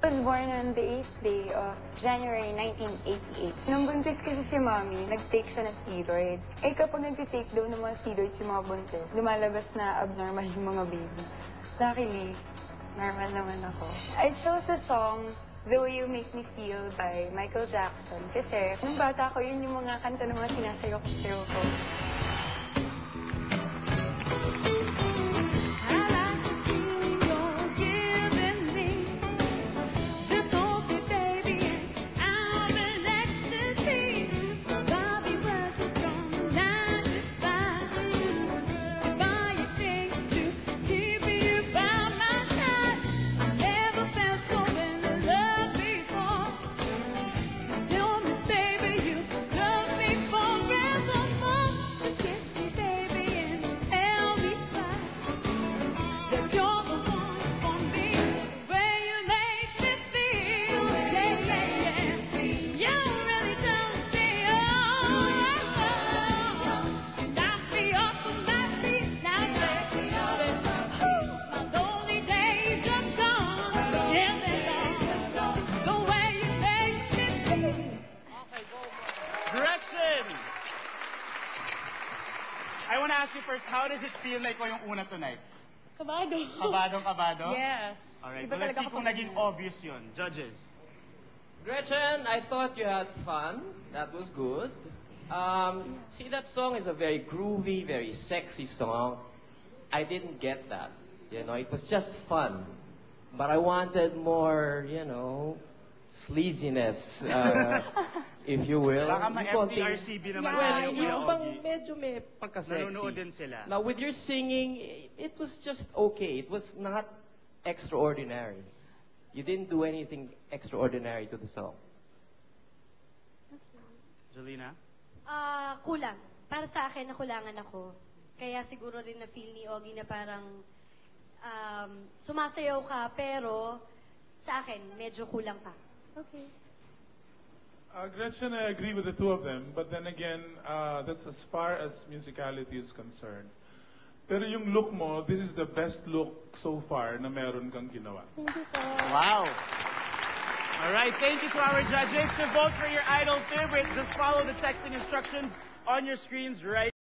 I was born on the 8th day of January 1988. Nung buntis kasi si Mommy, nag-take siya ng steroids. Eh kapag nag-take daw ng mga steroids yung mga buntis, lumalabas na abnormal yung mga baby. Luckily, normal naman ako. I chose the song The Way You Make Me Feel by Michael Jackson. Kasi nung bata ko, yun yung mga kanta ng mga sinasayaw ko. Gretchen! I want to ask you first, how does it feel like ko yung una tonight? Kabado. Kabado? Yes. Alright, well, let's see kung naging obvious yun. Judges. Gretchen, I thought you had fun. That was good. See, that song is a very groovy, very sexy song. I didn't get that. You know, it was just fun. But I wanted more, you know, sleaziness, if you will. Baka ma-FTRCB naman tayo, Kuya Ogie. Medyo may pagka-sexy. Nanonood din sila. Now, with your singing, it was just okay. It was not extraordinary. You didn't do anything extraordinary to the song. Jolina? Kulang. Para sa akin, nakulangan ako. Kaya siguro rin na-feel ni Ogie na parang sumasayaw ka, pero sa akin, medyo kulang pa. Okay. Gretchen, I agree with the two of them, but then again, that's as far as musicality is concerned. Pero yung look mo, this is the best look so far na meron kang ginawa. Thank you po. Wow. All right, thank you to our judges. To vote for your idol favorite, just follow the texting instructions on your screens right